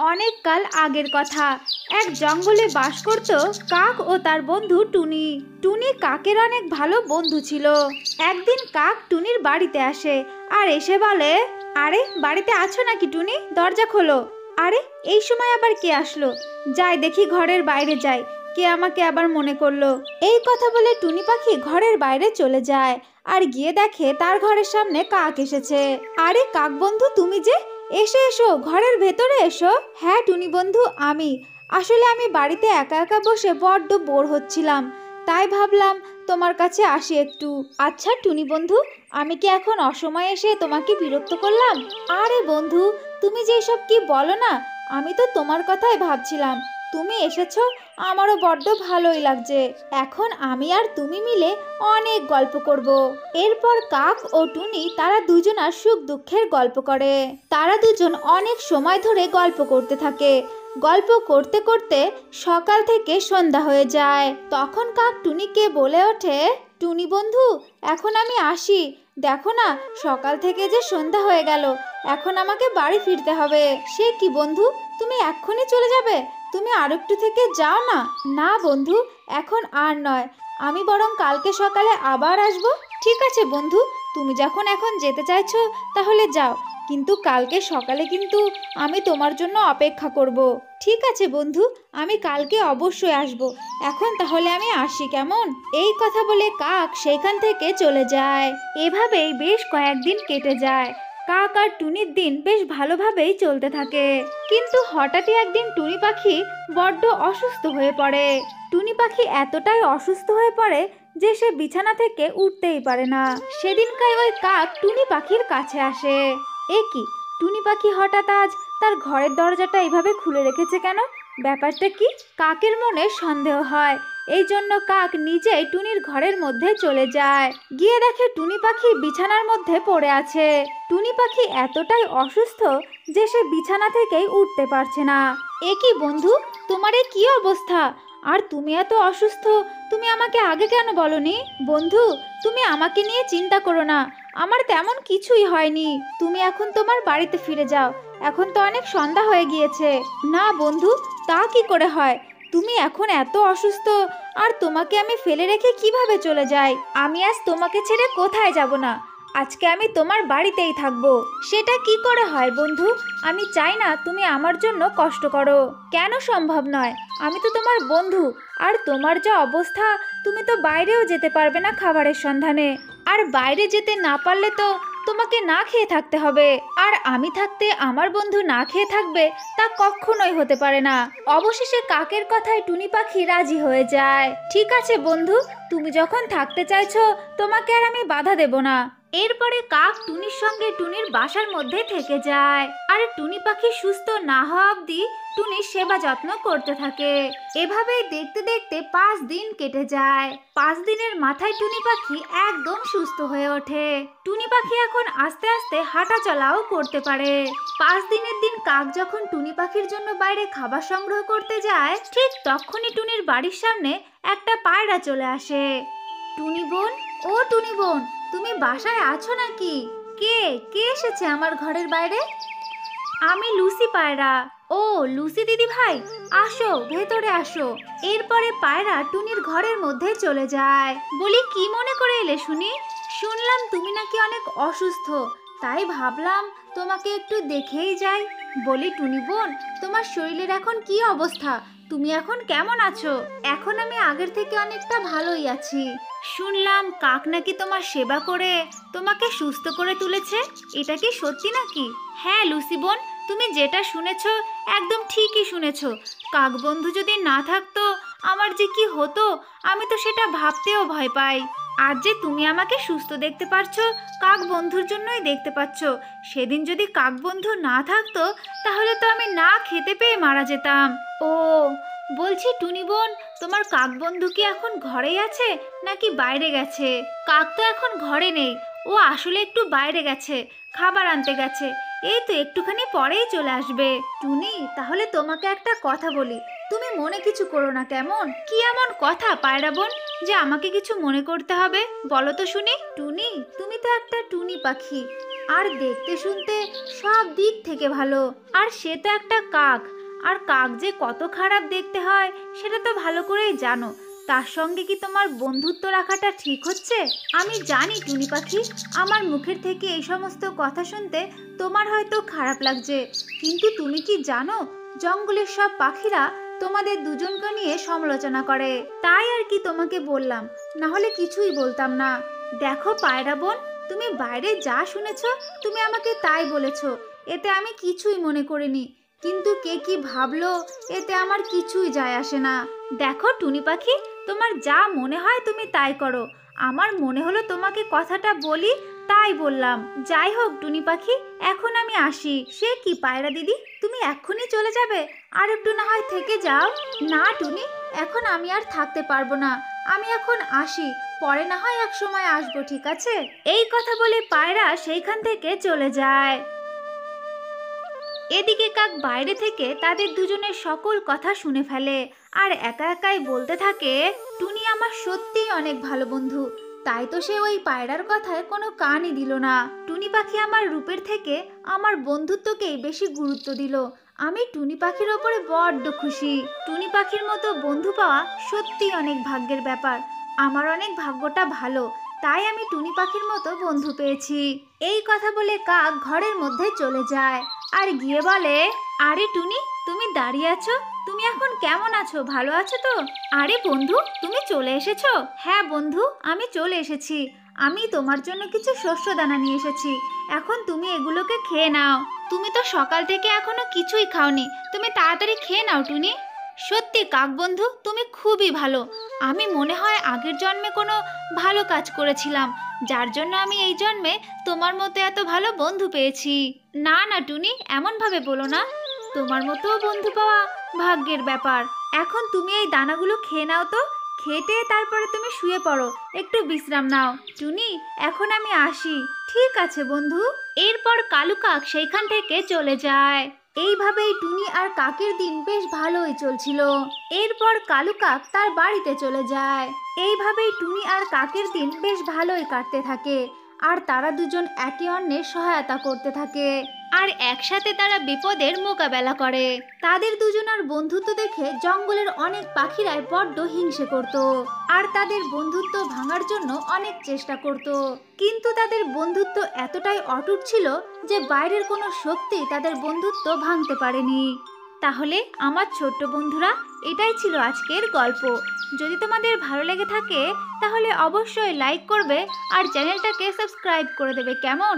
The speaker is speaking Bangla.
অনেক কাল আগের কথা। এক জঙ্গলে বাস করত কাক ও তার বন্ধু টুনি। টুনি কাকের অনেক ভালো বন্ধু ছিল। একদিন কাক টুনির বাড়িতে আসে আর এসে বলে, আরে বাড়িতে আছো নাকি টুনি, দরজা খোলো। আরে এই সময় আবার কে আসলো? যাই দেখি ঘরের বাইরে যাই, কে আমাকে আবার মনে করলো। এই কথা বলে টুনি পাখি ঘরের বাইরে চলে যায় আর গিয়ে দেখে তার ঘরের সামনে কাক এসেছে। আরে কাক বন্ধু, তুমি যে, এসো এসো, ঘরের ভেতরে এসো। হ্যাঁ টুনি বন্ধু, আসলে আমি বাড়িতে একা একা বসে বড্ড বোর হচ্ছিলাম, তাই ভাবলাম তোমার কাছে আসি একটু। আচ্ছা টুনি বন্ধু, আমি কি এখন অসময়ে এসে তোমাকে বিরক্ত করলাম? আরে বন্ধু, তুমি যে এসব কি বলো না, আমি তো তোমার কথাই ভাবছিলাম। তুমি এসেছো, আমারও বড্ড ভালোই লাগছে। এখন আমি আর তুমি মিলে অনেক গল্প করব। এরপর কাক ও টুনি তারা দুজনার সুখ দুঃখের গল্প করে। তারা দুজন অনেক সময় ধরে গল্প করতে থাকে। গল্প করতে করতে সকাল থেকে সন্ধ্যা হয়ে যায়। তখন কাক টুনিকে বলে ওঠে, টুনি বন্ধু, এখন আমি আসি। দেখো না, সকাল থেকে যে সন্ধ্যা হয়ে গেল, এখন আমাকে বাড়ি ফিরতে হবে। সে কি বন্ধু, তুমি এক্ষুনি চলে যাবে? তুমি আর একটু থেকে যাও না। না বন্ধু, এখন আর নয়, আমি বরং কালকে সকালে আবার আসব। ঠিক আছে বন্ধু, তুমি যখন এখন যেতে চাইছো তাহলে যাও, কিন্তু কালকে সকালে কিন্তু আমি তোমার জন্য অপেক্ষা করব। ঠিক আছে বন্ধু, আমি কালকে অবশ্যই আসব। এখন তাহলে আমি আসি, কেমন? এই কথা বলে কাক সেখান থেকে চলে যায়। এভাবেই বেশ কয়েকদিন কেটে যায়। কাক আর টুনির দিন বেশ ভালোভাবেই চলতে থাকে। কিন্তু হঠাৎই একদিন টুনি পাখি বড্ড অসুস্থ হয়ে পড়ে। টুনি পাখি এতটাই অসুস্থ হয়ে পড়ে যে সে বিছানা থেকে উঠতেই পারে না। সেদিনকার ওই কাক টুনি পাখির কাছে আসে। এ কি, টুনি পাখি হঠাৎ আজ তার ঘরের দরজাটা এইভাবে খুলে রেখেছে কেন? ব্যাপারটা কি? কাকের মনে সন্দেহ হয়। এই জন্য কাক নিজেই টুনির ঘরের মধ্যে চলে যায়। গিয়ে দেখে টুনি পাখি বিছানার মধ্যে পড়ে আছে। টুনি পাখি এতটাই অসুস্থ যে সে বিছানা থেকেই উঠতে পারছে না। এ কি বন্ধু, তোমার এ কি অবস্থা? আর তুমি এত অসুস্থ, তুমি আমাকে আগে কেন বলনি? বন্ধু, তুমি আমাকে নিয়ে চিন্তা করো না, আমার তেমন কিছুই হয়নি। তুমি এখন তোমার বাড়িতে ফিরে যাও, এখন তো অনেক সন্ধ্যা হয়ে গিয়েছে। না বন্ধু, তা কি করে হয়? তুমি এখন এত অসুস্থ, আর তোমাকে আমি ফেলে রেখে কিভাবে চলে যাই? আমি আজ তোমাকে ছেড়ে কোথায় যাব না, আজকে আমি তোমার বাড়িতেই থাকবো। সেটা কি করে হয় বন্ধু? আমি চাই না তুমি আমার জন্য কষ্ট করো। কেন সম্ভব নয়? আমি তো তোমার বন্ধু, আর তোমার যা অবস্থা, তুমি তো বাইরেও যেতে পারবে না খাবারের সন্ধানে। আর বাইরে যেতে না পারলে তো তোমাকে না খেয়ে থাকতে হবে। আর আমি থাকতে আমার বন্ধু না খেয়ে থাকবে, তা কখনোই হতে পারে না। অবশেষে কাকের কথায় টুনি পাখি রাজি হয়ে যায়। ঠিক আছে বন্ধু, তুমি যখন থাকতে চাইছো, তোমাকে আর আমি বাধা দেব না। এরপরে কাক টুনির সঙ্গে টুনির বাসার মধ্যে থেকে যায়। আর টুনি পাখি সুস্থ না হওয়া অবধি টুনির সেবা যত্ন করতে থাকে। এভাবেই দেখতে দেখতে 5 দিন কেটে যায়। 5 দিনের মাথায় টুনি পাখি একদম সুস্থ হয়ে ওঠে। টুনি পাখি এখন আস্তে আস্তে হাঁটা চলাও করতে পারে। 5 দিনের দিন কাক যখন টুনি পাখির জন্য বাইরে খাবার সংগ্রহ করতে যায়, ঠিক তখনই টুনির বাড়ির সামনে একটা পায়রা চলে আসে। টুনি বোন, ও টুনি বোন, তুমি বাসায় আছো নাকি? কে কে এসেছে আমার ঘরের বাইরে? আমি লুসি পায়রা। ও লুসি দিদি ভাই, আসো ভেতরে আসো। এরপরে পায়রা টুনির ঘরের মধ্যে চলে যায়। বলি, কি মনে করে এলে শুনি? শুনলাম তুমি নাকি অনেক অসুস্থ, তাই ভাবলাম তোমাকে একটু দেখেই যাই। বলি টুনি বোন, তোমার শরীরের এখন কি অবস্থা? তুমি এখন কেমন আছো? এখন আমি আগের থেকে অনেকটা ভালোই আছি। শুনলাম কাক নাকি তোমার সেবা করে তোমাকে সুস্থ করে তুলেছে, এটা কি সত্যি নাকি? হ্যাঁ লুসি বোন, তুমি যেটা শুনেছো একদম ঠিকই শুনেছো। কাক বন্ধু যদি না থাকতো আমার যে কি হতো, আমি তো সেটা ভাবতেও ভয় পাই। আর যে তুমি আমাকে সুস্থ দেখতে পারছো, কাক বন্ধুর জন্যই দেখতে পাচ্ছ। সেদিন যদি কাক বন্ধু না থাকতো, তাহলে তো আমি না খেতে পেয়ে মারা যেতাম। ও, বলছি টুনি বোন, তোমার কাক বন্ধু কি এখন ঘরেই আছে নাকি বাইরে গেছে? কাক তো এখন ঘরে নেই, ও আসলে একটু বাইরে গেছে, খাবার আনতে গেছে। এই তো একটুখানি পরেই চলে আসবে। টুনি, তাহলে তোমাকে একটা কথা বলি, তুমি মনে কিছু করো না কেমন? কি এমন কথা পায়রা বোন? যে আমাকে কিছু মনে করতে হবে? বলো তো শুনি। টুনি, তুমি তো একটা টুনি পাখি, আর দেখতে শুনতে সব দিক থেকে ভালো। আর সে তো একটা কাক, আর কাক যে কত খারাপ দেখতে হয় সেটা তো ভালো করেই জানো। তার সঙ্গে কি তোমার বন্ধুত্ব রাখাটা ঠিক হচ্ছে? আমি জানি টুনি পাখি, আমার মুখের থেকে এই সমস্ত কথা শুনতে তোমার হয়তো খারাপ লাগছে, কিন্তু তুমি কি জানো জঙ্গলের সব পাখিরা তোমাদের দুজনকে নিয়ে সমালোচনা করে। তাই আর কি তোমাকে বললাম, না হলে কিছুই বলতাম না। দেখো পায়রা বোন, তুমি বাইরে যা শুনেছ তুমি আমাকে তাই বলেছ, এতে আমি কিছুই মনে করিনি। কিন্তু কে কি ভাবলো এতে আমার কিছুই যায় আসে না। দেখো টুনি পাখি, তোমার যা মনে হয় তুমি তাই করো। আমার মনে হলো তোমাকে কথাটা বলি, তাই বললাম। যাই হোক টুনি পাখি, এখন আমি আসি। সে কি পায়রা দিদি, তুমি এক্ষুনি চলে যাবে? আর একটু না হয় থেকে যাও। না টুনি, এখন আমি আর থাকতে পারবো না, আমি এখন আসি, পরে না হয় এক সময় আসবো, ঠিক আছে? এই কথা বলে পায়রা সেইখান থেকে চলে যায়। এদিকে কাক বাইরে থেকে তাদের দুজনের সকল কথা শুনে ফেলে, আর একা একাই বলতে থাকে, টুনি আমার সত্যিই অনেক ভালো বন্ধু, তাই তো সে ওই পায়রার কথায় কোনো কানই দিল না। টুনি পাখি আমার রূপের থেকে আমার বন্ধুত্বকেই বেশি গুরুত্ব দিল। আমি টুনি পাখির ওপরে বড্ড খুশি। টুনি পাখির মতো বন্ধু পাওয়া সত্যিই অনেক ভাগ্যের ব্যাপার। আমার অনেক ভাগ্যটা ভালো, তাই আমি টুনি পাখির মতো বন্ধু পেয়েছি। এই কথা বলে কাক ঘরের মধ্যে চলে যায়, আর গিয়ে বলে, আরে টুনি, তুমি দাঁড়িয়ে আছো, তুমি এখন কেমন আছো? ভালো আছো তো? আরে বন্ধু, তুমি চলে এসেছো? হ্যাঁ বন্ধু, আমি চলে এসেছি। আমি তোমার জন্য কিছু শস্য দানা নিয়ে এসেছি, এখন তুমি এগুলোকে খেয়ে নাও। তুমি তো সকাল থেকে এখনো কিছুই খাওনি, তুমি তাড়াতাড়ি খেয়ে নাও টুনি। সত্যি কাক বন্ধু, তুমি খুবই ভালো। আমি মনে হয় আগের জন্মে কোনো ভালো কাজ করেছিলাম, যার জন্য আমি এই জন্মে তোমার মতো এত ভালো বন্ধু পেয়েছি। না না টুনি, এমনভাবে বলো না, তোমার মতো বন্ধু পাওয়া ভাগ্যের ব্যাপার। এখন তুমি এই দানাগুলো খেয়ে নাও তো, খেটে তারপরে তুমি শুয়ে পড়ো, একটু বিশ্রাম নাও। টুনি, এখন আমি আসি। ঠিক আছে বন্ধু। এরপর কালু কাক সেইখান থেকে চলে যায়। এইভাবেই টুনি আর কাকের দিন বেশ ভালোই চলছিল। এরপর কালু কাক তার বাড়িতে চলে যায়। এইভাবেই টুনি আর কাকের দিন বেশ ভালোই কাটতে থাকে, আর তারা দুজন একে অন্যের সহায়তা করতে থাকে, আর একসাথে তারা বিপদের মোকাবেলা করে। তাদের দুজনের বন্ধুত্ব দেখে জঙ্গলের অনেক পাখিরাই বড্ড হিংসে করত, আর তাদের বন্ধুত্ব ভাঙার জন্য অনেক চেষ্টা করত। কিন্তু তাদের বন্ধুত্ব এতটাই অটুট ছিল যে বাইরের কোনো শক্তি তাদের বন্ধুত্ব ভাঙতে পারেনি। তাহলে আমার ছোট্ট বন্ধুরা, এটাই ছিল আজকের গল্প। যদি তোমাদের ভালো লেগে থাকে তাহলে অবশ্যই লাইক করবে আর চ্যানেলটাকে সাবস্ক্রাইব করে দেবে, কেমন?